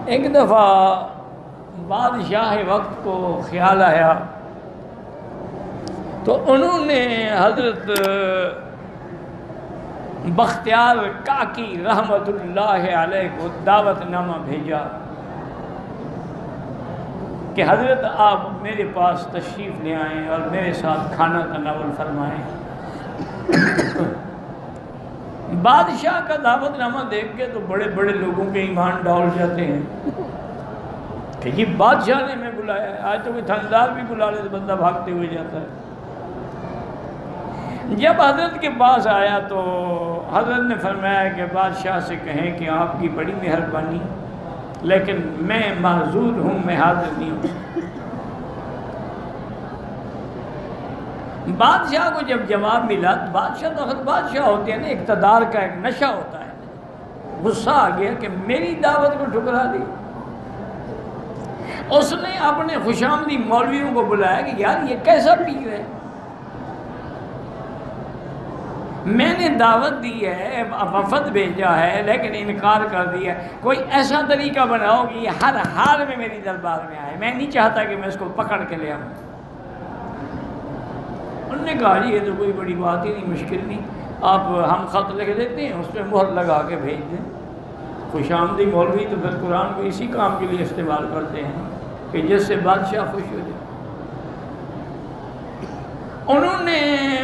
ایک دفعہ بادشاہ وقت کو خیال آیا تو انہوں نے حضرت بختیار کاکی رحمت اللہ علیہ کو دعوت نامہ بھیجا کہ حضرت آپ میرے پاس تشریف لے آئیں اور میرے ساتھ کھانا تناول فرمائیں۔ بادشاہ کا دعوت نامہ دیکھ کے تو بڑے بڑے لوگوں کے ایمان ڈول جاتے ہیں کہ یہ بادشاہ نے ہمیں بلایا ہے۔ آج تو کوئی تھندار بھی بلا لے تو بندہ بھاگتے ہوئے جاتا ہے۔ جب حضرت کے پاس آیا تو حضرت نے فرمایا کہ بادشاہ سے کہیں کہ آپ کی بڑی مہربانی، لیکن میں معذور ہوں، میں حاضر نہیں ہوں۔ بادشاہ کو جب جواب ملا، بادشاہ تو خود بادشاہ ہوتے ہیں نا، اقتدار کا ایک نشہ ہوتا ہے، غصہ آ گیا کہ میری دعوت کو ٹھکرا دی۔ اس نے اپنے خوشامدی مولویوں کو بلایا کہ یار یہ کیسا پیر ہے، میں نے دعوت دی ہے، وفد بھیجا ہے، لیکن انکار کر دیا۔ کوئی ایسا طریقہ بناؤ کہ یہ ہر حال میں میری دربار میں آئے، میں نہیں چاہتا کہ میں اس کو پکڑ کے لے آؤں۔ انہوں نے کہا جی یہ تو کوئی بڑی بات ہی نہیں، مشکل نہیں، آپ ہم خط لکھ دیتے ہیں، اس پہ مہر لگا کے بھیج دیں۔ خوش آمدی مولوی تو پھر قرآن کو اسی کام کے لیے استعمال کرتے ہیں کہ جس سے بادشاہ خوش ہو جائے۔ انہوں نے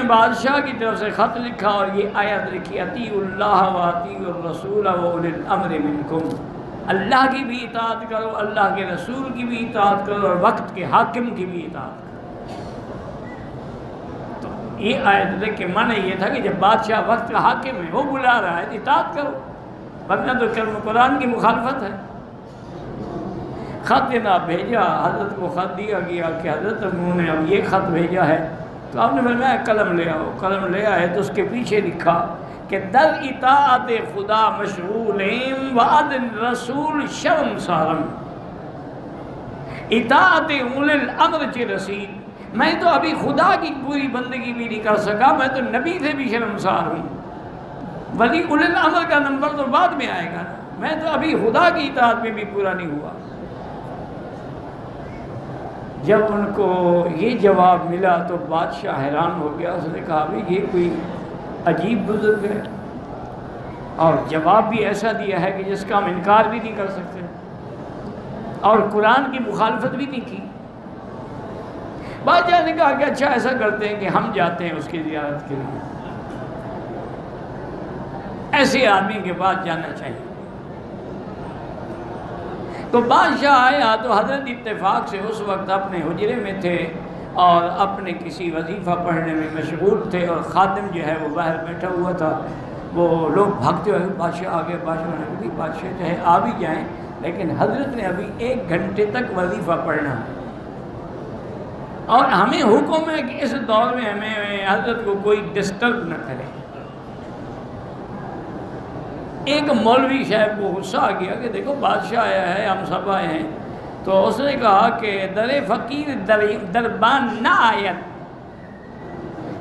بادشاہ کی طرف سے خط لکھا اور یہ آیت لکھی، اطیعوا اللہ و اطیعوا الرسول و اولی الامر منکم، اللہ کی بھی اطاعت کرو، اللہ کے رسول کی بھی اطاعت کرو، اور وقت کے حاکم کی بھی اطاعت کرو۔ تو یہ آیت لکھ کے معنی یہ تھا کہ جب بادشاہ وقت کا حاکم ہے، وہ بلا رہا ہے، اطاعت کرو، ورنہ تو قرآن کی مخالفت ہے۔ خط جناب بھیجا، حضرت کو خط دیا گیا کہ حضرت انہوں نے اب یہ خط بھیجا ہے، تو آپ نے فرمایا قلم لے آؤ۔ قلم لے آئے تو اس کے پیچھے لکھا کہ در اطاعت خدا مشغولیم وعدل رسول شرم سارم، اطاعت اول الامر چی رسید، میں تو ابھی خدا کی پوری بندگی بھی نہیں کر سکا، میں تو نبی سے بھی شرمسار ہوں، ولی اول الامر کا نمبر تو بعد میں آئے گا، میں تو ابھی خدا کی اطاعت میں بھی پورا نہیں ہوا۔ جب ان کو یہ جواب ملا تو بادشاہ حیران ہو گیا، اس نے کہا بھی یہ کوئی عجیب بزرگ ہے، اور جواب بھی ایسا دیا ہے کہ جس کا ہم انکار بھی نہیں کر سکتے، اور قرآن کی مخالفت بھی نہیں کی۔ بادشاہ نے کہا کہ اچھا ایسا کرتے ہیں کہ ہم جاتے ہیں اس کی زیارت کے لیے، ایسے آدمی کے پاس جانا چاہیے۔ تو بادشاہ آیا تو حضرت اتفاق سے اس وقت اپنے حجرے میں تھے اور اپنے کسی وظیفہ پڑھنے میں مشغول تھے، اور خادم جو ہے وہ باہر بیٹھا ہوا تھا۔ وہ لوگ بھاگتے ہوئے بادشاہ آگے، بادشاہ نے کہا بادشاہ چاہے آ بھی جائیں، لیکن حضرت نے ابھی 1 گھنٹے تک وظیفہ پڑھنا ہے، اور ہمیں حکم ہے کہ اس دور میں ہمیں حضرت کو کوئی ڈسٹرب نہ کرے۔ ایک مولوی صاحب کو غصہ آ گیا کہ دیکھو بادشاہ آیا ہے، ہم سب آئے ہیں، تو اس نے کہا کہ در فقیر دربان نہ آیت،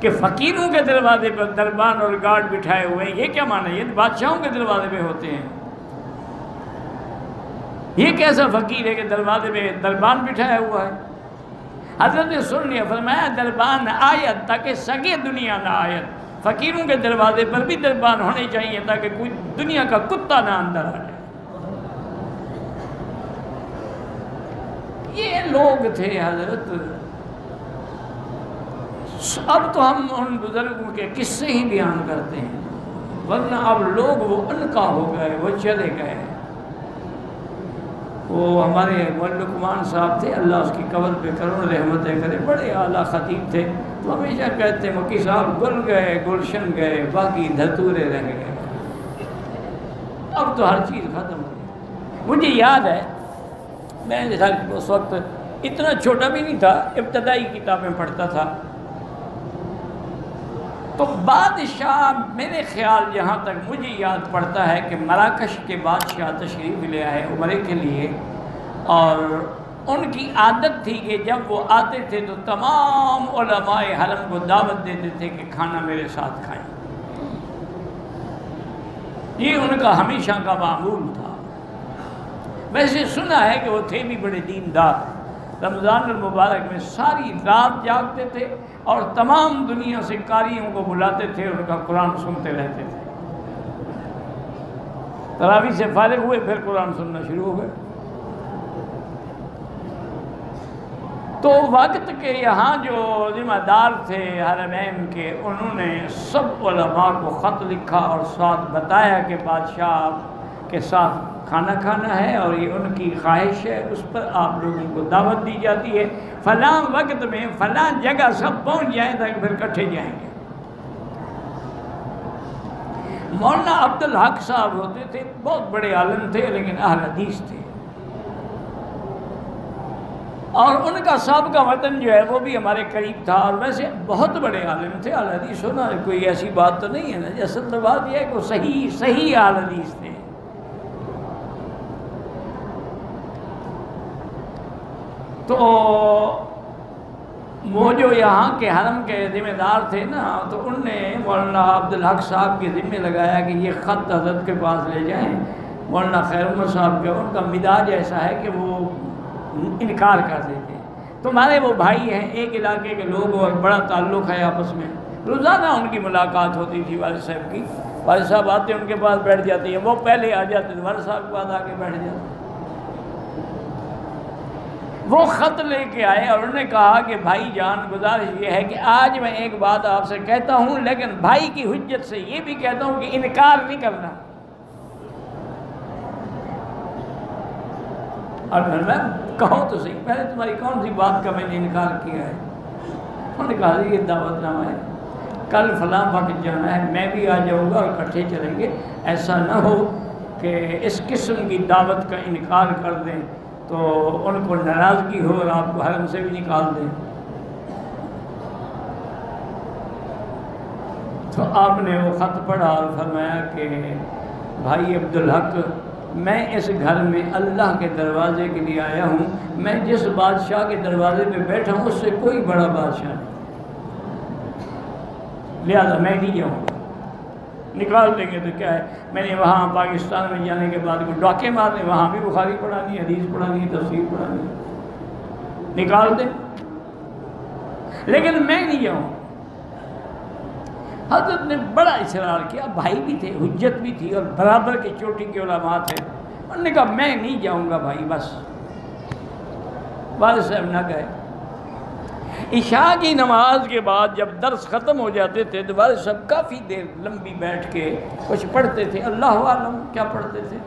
کہ فقیروں کے دروازے پر دربان اور گارڈ بٹھائے ہوئے ہیں، یہ کیا معنی ہے؟ یہ بادشاہوں کے دروازے پہ ہوتے ہیں، یہ کیسا فقیر ہے کہ دروازے پہ دربان بٹھایا ہوا ہے؟ حضرت نے سن لیا، فرمایا دربان آیت تاکہ سگے دنیا نہ آیت، فقیروں کے دروازے پر بھی دربان ہونے چاہیے تاکہ کوئی دنیا کا کتا نہ اندر آ جائے۔ یہ لوگ تھے حضرت۔ اب تو ہم ان بزرگوں کے قصے ہی بیان کرتے ہیں، ورنہ اب لوگ وہ انکا ہو گئے، وہ چلے گئے۔ وہ ہمارے لقمان صاحب تھے، اللہ اس کی قبر پہ کروڑ رحمتیں کرے، بڑے اعلیٰ خطیب تھے، تو ہمیشہ کہتے ہیں مکی صاحب گل گئے گلشن گئے باقی دھتورے رہ گئے۔ اب تو ہر چیز ختم ہو گئی۔ مجھے یاد ہے میں اس وقت اتنا چھوٹا بھی نہیں تھا، ابتدائی کتابیں پڑھتا تھا، تو بادشاہ میرے خیال جہاں تک مجھے یاد پڑتا ہے کہ مراکش کے بادشاہ تشریف لے آئے عمرے کے لیے، اور ان کی عادت تھی کہ جب وہ آتے تھے تو تمام علماء حرم کو دعوت دیتے تھے کہ کھانا میرے ساتھ کھائیں۔ یہ ان کا ہمیشہ کا معمول تھا۔ ویسے سنا ہے کہ وہ تھے بھی بڑے دیندار، رمضان المبارک میں ساری رات جاگتے تھے اور تمام دنیا سے قاریوں کو بلاتے تھے، ان کا قرآن سنتے رہتے تھے۔ تراویح سے فارغ ہوئے پھر قرآن سننا شروع ہو گئے۔ تو وقت کے یہاں جو ذمہ دار تھے حرمین کے، انہوں نے سب علماء کو خط لکھا اور ساتھ بتایا کہ بادشاہ کے ساتھ کھانا کھانا ہے اور یہ ان کی خواہش ہے، اس پر آپ لوگوں کو دعوت دی جاتی ہے، فلاں وقت میں فلاں جگہ سب پہنچ جائیں تاکہ پھر کٹھے جائیں گے۔ مولانا عبدالحق صاحب ہوتے تھے، بہت بڑے عالم تھے لیکن اہل حدیث تھے، اور ان کا سابقہ وطن جو ہے وہ بھی ہمارے قریب تھا، اور ویسے بہت بڑے عالم تھے۔ اہل حدیث ہونا کوئی ایسی بات تو نہیں ہے نا، اصل تو بات یہ ہے کہ وہ صحیح اہل حدیث تھے۔ تو وہ جو یہاں کے حرم کے ذمہ دار تھے نا، تو ان نے مولانا عبدالحق صاحب کے ذمہ لگایا کہ یہ خط حضرت کے پاس لے جائیں۔ مولانا خیر عمر صاحب کا ان کا مزاج ایسا ہے کہ وہ انکار کر دیتے ہیں۔ تمہارے وہ بھائی ہیں، ایک علاقے کے لوگ اور بڑا تعلق ہے آپس میں، روزانہ ان کی ملاقات ہوتی تھی والد صاحب کی۔ والد صاحب آتے ان کے پاس بیٹھ جاتے ہیں، وہ پہلے آ جاتے ہیں، والد صاحب کے پاس آ کے بیٹھ جاتے۔ وہ خط لے کے آئے اور انہوں نے کہا کہ بھائی جان، گزارش یہ ہے کہ آج میں ایک بات آپ سے کہتا ہوں، لیکن بھائی کی حجت سے یہ بھی کہتا ہوں کہ انکار نہیں کرنا۔ اور میں کہو تو صحیح، پہلے تمہاری کون سی بات کا میں نے انکار کیا ہے؟ انہوں نے کہا یہ دعوت نامہ ہے، کل فلاں وقت جانا ہے، میں بھی آ جاؤں گا اور اکٹھے چلیں گے، ایسا نہ ہو کہ اس قسم کی دعوت کا انکار کر دیں تو ان کو ناراضگی ہو اور آپ کو حرم سے بھی نکال دیں۔ تو آپ نے وہ خط پڑھا اور فرمایا کہ بھائی عبدالحق، میں اس گھر میں اللہ کے دروازے کے لیے آیا ہوں، میں جس بادشاہ کے دروازے پہ بیٹھا ہوں اس سے کوئی بڑا بادشاہ نہیں، لہذا میں نہیں جاؤں گا۔ نکال دیں گے تو کیا ہے، میں نے وہاں پاکستان میں جانے کے بعد کوئی ڈاکے مارنے، وہاں بھی بخاری پڑھانی، حدیث پڑھانی، تفسیر پڑھانی، نکال دیں، لیکن میں نہیں جاؤں۔ حضرت نے بڑا اصرار کیا، بھائی بھی تھے، حجت بھی تھی اور برابر کے چوٹی کے علماء تھے، انہوں نے کہا میں نہیں جاؤں گا بھائی، بس۔ والد صاحب نہ گئے۔ عشاء کی نماز کے بعد جب درس ختم ہو جاتے تھے تو والد صاحب کافی دیر لمبی بیٹھ کے کچھ پڑھتے تھے، اللہ عالم کیا پڑھتے تھے،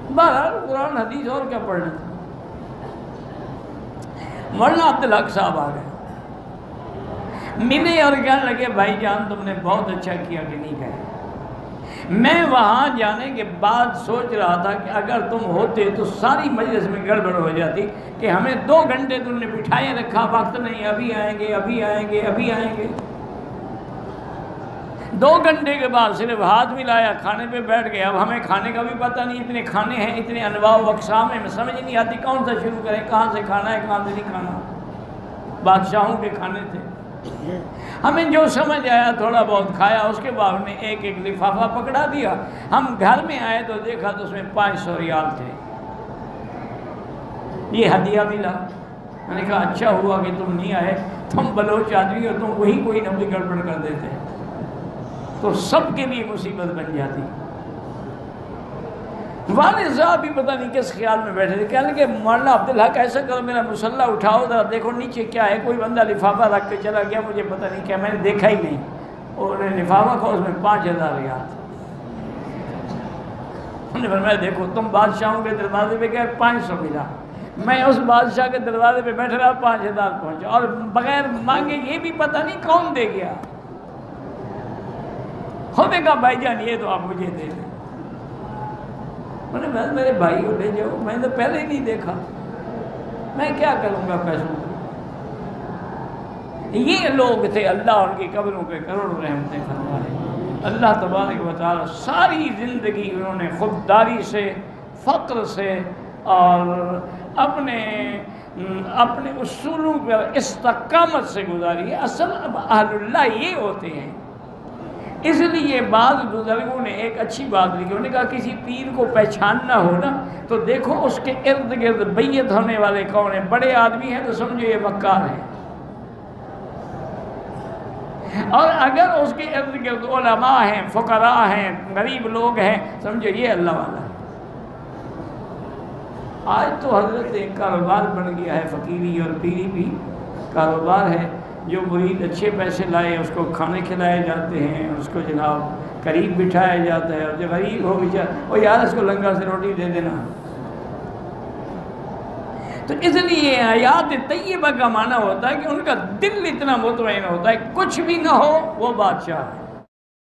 بہرحال قرآن حدیث اور کیا پڑھنا تھا۔ مولانا عبدالحق صاحب آ گئے، ملے اور کہنے لگے بھائی جان تم نے بہت اچھا کیا کہ نہیں گئے، میں وہاں جانے کے بعد سوچ رہا تھا کہ اگر تم ہوتے تو ساری مجلس میں گڑبڑ ہو جاتی کہ ہمیں 2 گھنٹے تم نے بٹھائے رکھا، وقت نہیں، ابھی آئیں گے ابھی آئیں گے ابھی آئیں گے۔ 2 گھنٹے کے بعد صرف ہاتھ ملایا، کھانے پہ بیٹھ گئے۔ اب ہمیں کھانے کا بھی پتہ نہیں، اتنے کھانے ہیں، اتنے انواع و اقسام ہیں، میں سمجھ نہیں آتی کون سا شروع کریں، کہاں سے کھانا ہے کہاں سے نہیں کھانا۔ بادشاہوں کے کھانے تھے، ہمیں جو سمجھ آیا تھوڑا بہت کھایا، اس کے بعد نے ایک لفافہ پکڑا دیا۔ ہم گھر میں آئے تو دیکھا تو اس میں 500 ریال تھے، یہ ہدیہ ملا۔ میں نے کہا اچھا ہوا کہ تم نہیں آئے، تم بلوچ آدمی اور تم وہی کوئی نہ کوئی گڑبڑ کر دیتے تو سب کے لیے مصیبت بن جاتی۔ والد صاحب بھی پتہ نہیں کس خیال میں بیٹھے تھے، کہنے کہ مولانا عبدالحق ایسا کرو میرا مسلح اٹھاؤ ذرا دیکھو نیچے کیا ہے۔ کوئی بندہ لفافہ رکھ کے چلا گیا، مجھے پتہ نہیں کیا، میں نے دیکھا ہی نہیں، اور انہوں نے لفافہ کھولا، اس میں 5000 ریال تھے۔ انہوں نے فرمایا دیکھو تم بادشاہوں کے دروازے پہ گئے 500 ملا، میں اس بادشاہ کے دروازے پہ بیٹھ رہا 5000 پہنچا، اور بغیر مانگے یہ بھی پتہ نہیں کون دے گیا۔ خود نے کہا بھائی جان یہ تو آپ مجھے دے دیں۔ میں نے کہا میرے بھائی کو لے جاؤ، میں نے پہلے ہی نہیں دیکھا، میں کیا کروں گا پیسوں کو۔ یہ لوگ تھے، اللہ ان کی قبروں پہ کروڑوں رحمتیں فرمائے۔ اللہ تبارک و تعالیٰ ساری زندگی انہوں نے خودداری سے، فقر سے اور اپنے اصولوں پر استقامت سے گزاری ہے۔ اصل اب اہل اللہ یہ ہوتے ہیں اس لیے بعض بزرگوں نے ایک اچھی بات لکھی، انہوں نے کہا کسی پیر کو پہچاننا ہو نا تو دیکھو اس کے ارد گرد بیعت ہونے والے کون ہیں، بڑے آدمی ہیں تو سمجھو یہ مکار ہیں، اور اگر اس کے ارد گرد علماء ہیں، فقراء ہیں، غریب لوگ ہیں، سمجھو یہ اللہ والا ہے۔ آج تو حضرت ایک کاروبار بن گیا ہے، فقیری اور پیری بھی کاروبار ہے، جو مرید اچھے پیسے لائے اس کو کھانے کھلائے جاتے ہیں، اس کو جناب قریب بٹھایا جاتا ہے، اور جو غریب ہو بیچارہ وہ یار اس کو لنگر سے روٹی دے دینا۔ تو اس لیے حیات طیبہ کا معنی ہوتا ہے کہ ان کا دل اتنا مطمئن ہوتا ہے، کچھ بھی نہ ہو وہ بادشاہ ہے۔